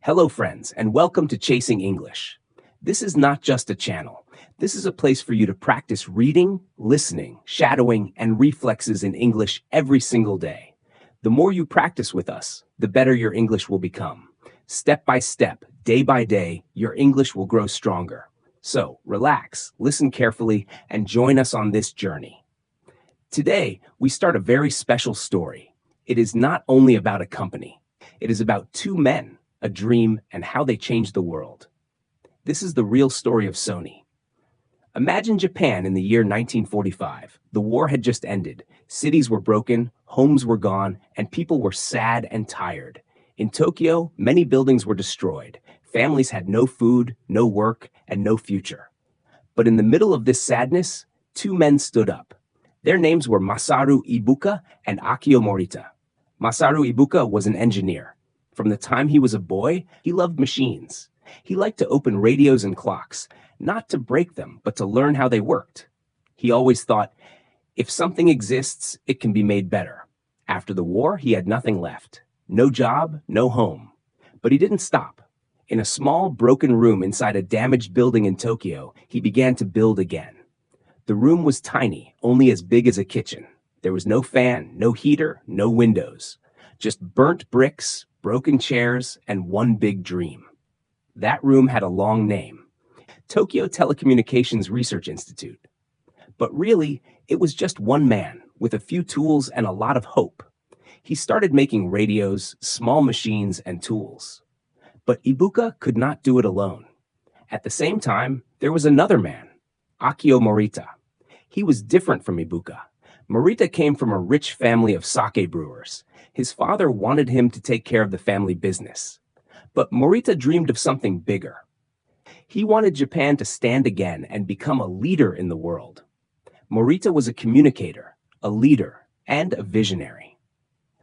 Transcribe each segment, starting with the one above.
Hello, friends, and welcome to Chasing English. This is not just a channel. This is a place for you to practice reading, listening, shadowing, and reflexes in English every single day. The more you practice with us, the better your English will become. Step by step, day by day, your English will grow stronger. So, relax, listen carefully, and join us on this journey. Today, we start a very special story. It is not only about a company. It is about two men, a dream, and how they changed the world. This is the real story of Sony. Imagine Japan in the year 1945. The war had just ended. Cities were broken, homes were gone, and people were sad and tired. In Tokyo, many buildings were destroyed. Families had no food, no work, and no future. But in the middle of this sadness, two men stood up. Their names were Masaru Ibuka and Akio Morita. Masaru Ibuka was an engineer. From the time he was a boy, he loved machines. He liked to open radios and clocks, not to break them, but to learn how they worked. He always thought, if something exists, it can be made better. After the war, he had nothing left. No job, no home. But he didn't stop. In a small, broken room inside a damaged building in Tokyo, he began to build again. The room was tiny, only as big as a kitchen. There was no fan, no heater, no windows. Just burnt bricks, broken chairs, and one big dream. That room had a long name, Tokyo Telecommunications Research Institute. But really, it was just one man, with a few tools and a lot of hope. He started making radios, small machines, and tools. But Ibuka could not do it alone. At the same time, there was another man, Akio Morita. He was different from Ibuka. Morita came from a rich family of sake brewers. His father wanted him to take care of the family business. But Morita dreamed of something bigger. He wanted Japan to stand again and become a leader in the world. Morita was a communicator, a leader, and a visionary.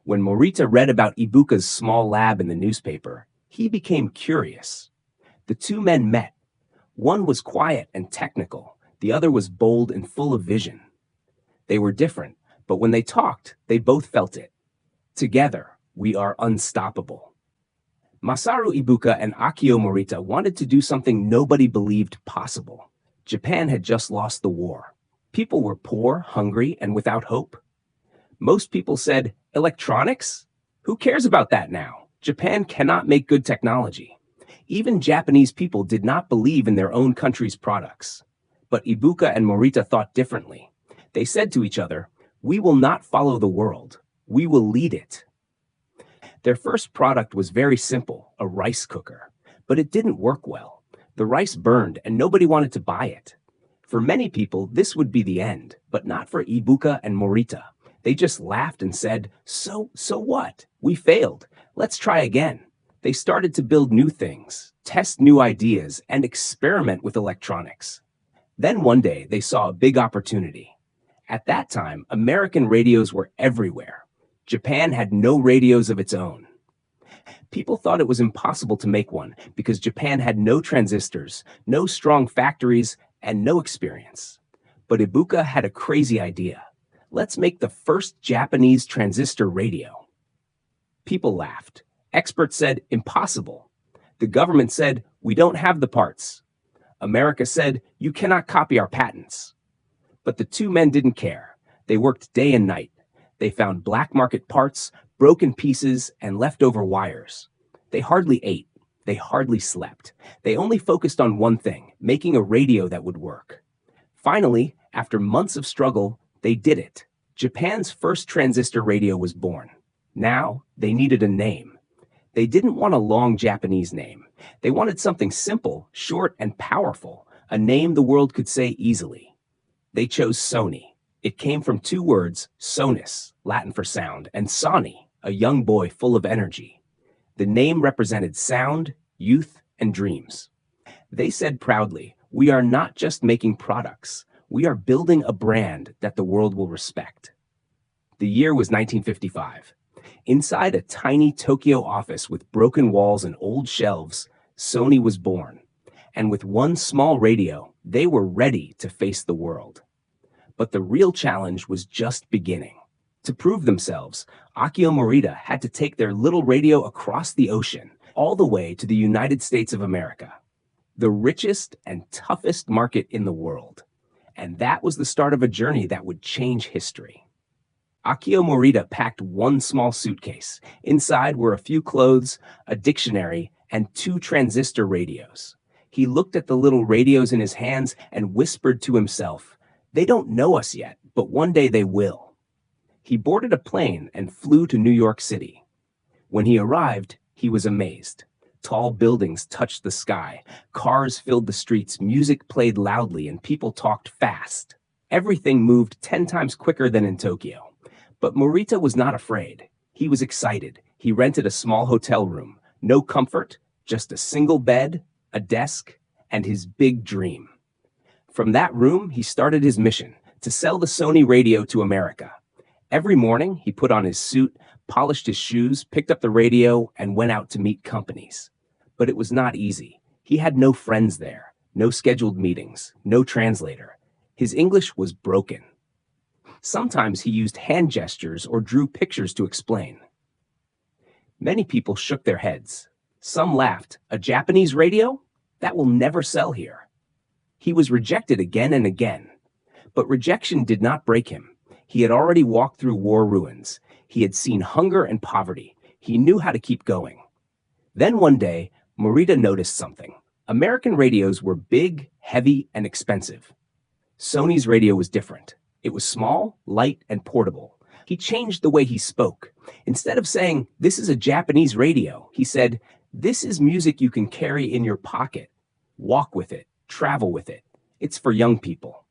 When Morita read about Ibuka's small lab in the newspaper, he became curious. The two men met. One was quiet and technical. The other was bold and full of vision. They were different, but when they talked, they both felt it. Together, we are unstoppable. Masaru Ibuka and Akio Morita wanted to do something nobody believed possible. Japan had just lost the war. People were poor, hungry, and without hope. Most people said, electronics? Who cares about that now? Japan cannot make good technology. Even Japanese people did not believe in their own country's products. But Ibuka and Morita thought differently. They said to each other, we will not follow the world. We will lead it. Their first product was very simple, a rice cooker. But it didn't work well. The rice burned and nobody wanted to buy it. For many people, this would be the end, but not for Ibuka and Morita. They just laughed and said, so what? We failed. Let's try again. They started to build new things, test new ideas, and experiment with electronics. Then one day, they saw a big opportunity. At that time, American radios were everywhere. Japan had no radios of its own. People thought it was impossible to make one because Japan had no transistors, no strong factories, and no experience. But Ibuka had a crazy idea. Let's make the first Japanese transistor radio. People laughed. Experts said, impossible. The government said, we don't have the parts. America said, you cannot copy our patents. But the two men didn't care. They worked day and night. They found black market parts, broken pieces, and leftover wires. They hardly ate. They hardly slept. They only focused on one thing, making a radio that would work. Finally, after months of struggle, they did it. Japan's first transistor radio was born. Now, they needed a name. They didn't want a long Japanese name. They wanted something simple, short, and powerful, a name the world could say easily. They chose Sony. It came from two words, sonus, Latin for sound, and sani, a young boy full of energy. The name represented sound, youth, and dreams. They said proudly, we are not just making products. We are building a brand that the world will respect. The year was 1955. Inside a tiny Tokyo office with broken walls and old shelves, Sony was born. And with one small radio, they were ready to face the world. But the real challenge was just beginning. To prove themselves, Akio Morita had to take their little radio across the ocean, all the way to the United States of America, the richest and toughest market in the world. And that was the start of a journey that would change history. Akio Morita packed one small suitcase. Inside were a few clothes, a dictionary, and two transistor radios. He looked at the little radios in his hands and whispered to himself, "They don't know us yet, but one day they will." He boarded a plane and flew to New York City. When he arrived, he was amazed. Tall buildings touched the sky, cars filled the streets, music played loudly, and people talked fast. Everything moved 10 times quicker than in Tokyo. But Morita was not afraid. He was excited. He rented a small hotel room. No comfort, just a single bed, a desk, and his big dream. From that room, he started his mission to sell the Sony radio to America. Every morning, he put on his suit, polished his shoes, picked up the radio, and went out to meet companies. But it was not easy. He had no friends there, no scheduled meetings, no translator. His English was broken. Sometimes he used hand gestures or drew pictures to explain. Many people shook their heads. Some laughed. "A Japanese radio? That will never sell here." He was rejected again and again. But rejection did not break him. He had already walked through war ruins. He had seen hunger and poverty. He knew how to keep going. Then one day, Morita noticed something. American radios were big, heavy, and expensive. Sony's radio was different. It was small, light, and portable. He changed the way he spoke. Instead of saying, "This is a Japanese radio," he said, "This is music you can carry in your pocket. Walk with it, travel with it. It's for young people."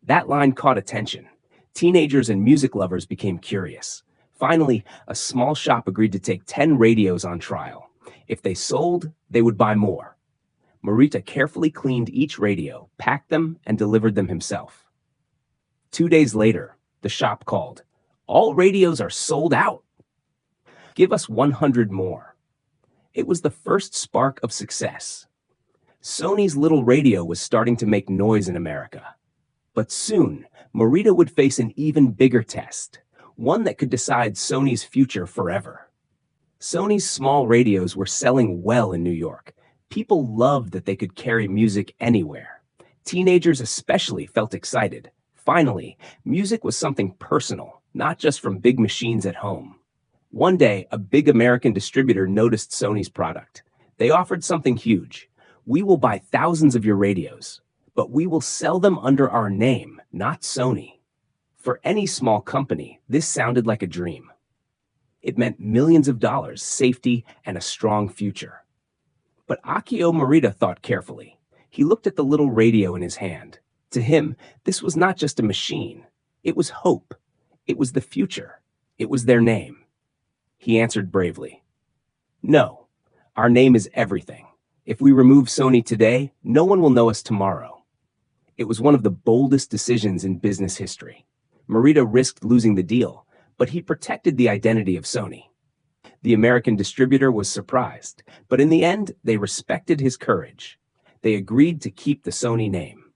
That line caught attention. Teenagers and music lovers became curious. Finally, a small shop agreed to take 10 radios on trial. If they sold, they would buy more. Morita carefully cleaned each radio, packed them, and delivered them himself. 2 days later, the shop called. "All radios are sold out. Give us 100 more." It was the first spark of success. Sony's little radio was starting to make noise in America. But soon, Morita would face an even bigger test, one that could decide Sony's future forever. Sony's small radios were selling well in New York. People loved that they could carry music anywhere. Teenagers especially felt excited. Finally, music was something personal, not just from big machines at home. One day, a big American distributor noticed Sony's product. They offered something huge. "We will buy thousands of your radios, but we will sell them under our name, not Sony." For any small company, this sounded like a dream. It meant millions of dollars, safety, and a strong future. But Akio Morita thought carefully. He looked at the little radio in his hand. To him, this was not just a machine. It was hope. It was the future. It was their name. He answered bravely, "No, our name is everything. If we remove Sony today, no one will know us tomorrow." It was one of the boldest decisions in business history. Morita risked losing the deal, but he protected the identity of Sony. The American distributor was surprised, but in the end, they respected his courage. They agreed to keep the Sony name.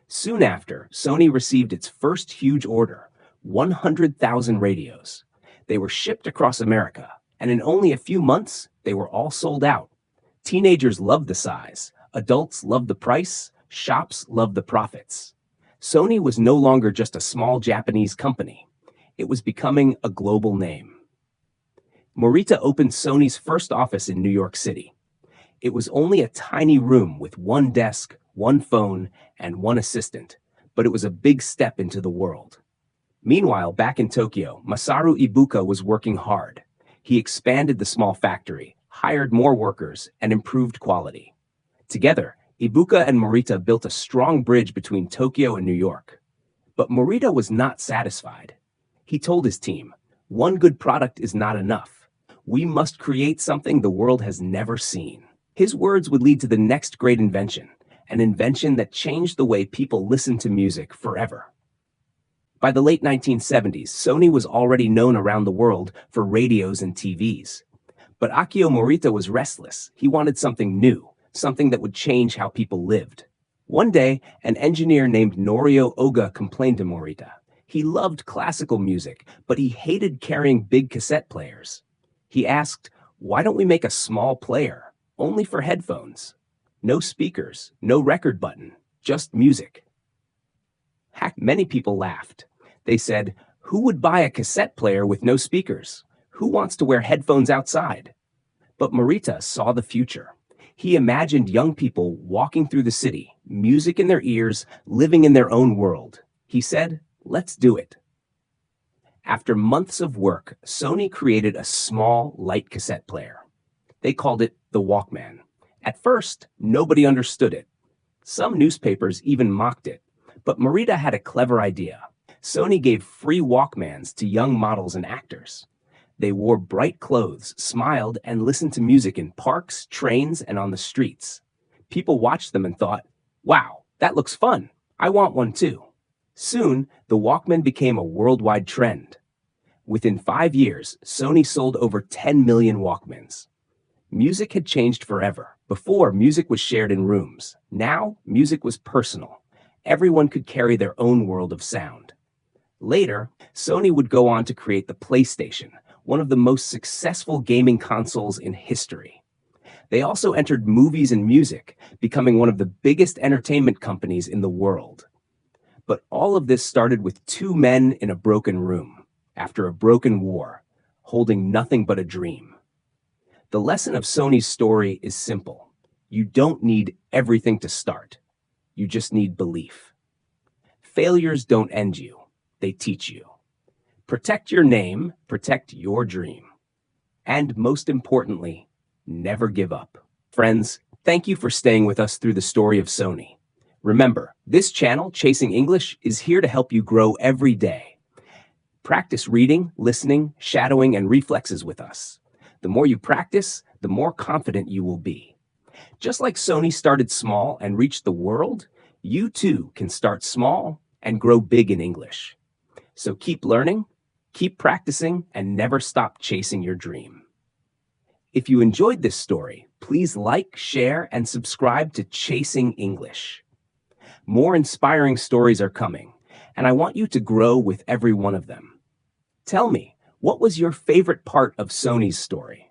Soon after, Sony received its first huge order, 100,000 radios. They were shipped across America, and in only a few months, they were all sold out. Teenagers loved the size, adults loved the price, shops loved the profits. Sony was no longer just a small Japanese company. It was becoming a global name. Morita opened Sony's first office in New York City. It was only a tiny room with one desk, one phone, and one assistant, but it was a big step into the world. Meanwhile, back in Tokyo, Masaru Ibuka was working hard. He expanded the small factory, hired more workers, and improved quality. Together, Ibuka and Morita built a strong bridge between Tokyo and New York. But Morita was not satisfied. He told his team, "One good product is not enough. We must create something the world has never seen." His words would lead to the next great invention, an invention that changed the way people listen to music forever. By the late 1970s, Sony was already known around the world for radios and TVs. But Akio Morita was restless. He wanted something new, something that would change how people lived. One day, an engineer named Norio Oga complained to Morita. He loved classical music, but he hated carrying big cassette players. He asked, Why don't we make a small player, only for headphones? No speakers, no record button, just music. Many people laughed. They said, who would buy a cassette player with no speakers? Who wants to wear headphones outside? But Marita saw the future. He imagined young people walking through the city, music in their ears, living in their own world. He said, let's do it. After months of work, Sony created a small, light cassette player. They called it the Walkman. At first, nobody understood it. Some newspapers even mocked it. But Marita had a clever idea. Sony gave free Walkmans to young models and actors. They wore bright clothes, smiled, and listened to music in parks, trains, and on the streets. People watched them and thought, wow, that looks fun. I want one too. Soon, the Walkman became a worldwide trend. Within 5 years, Sony sold over 10 million Walkmans. Music had changed forever. Before, music was shared in rooms. Now, music was personal. Everyone could carry their own world of sound. Later, Sony would go on to create the PlayStation, one of the most successful gaming consoles in history. They also entered movies and music, becoming one of the biggest entertainment companies in the world. But all of this started with two men in a broken room, after a broken war, holding nothing but a dream. The lesson of Sony's story is simple. You don't need everything to start. You just need belief. Failures don't end you. They teach you. Protect your name, protect your dream. And most importantly, never give up. Friends, thank you for staying with us through the story of Sony. Remember, this channel, Chasing English, is here to help you grow every day. Practice reading, listening, shadowing, and reflexes with us. The more you practice, the more confident you will be. Just like Sony started small and reached the world, you too can start small and grow big in English. So keep learning, keep practicing, and never stop chasing your dream. If you enjoyed this story, please like, share, and subscribe to Chasing English. More inspiring stories are coming, and I want you to grow with every one of them. Tell me, what was your favorite part of Sony's story?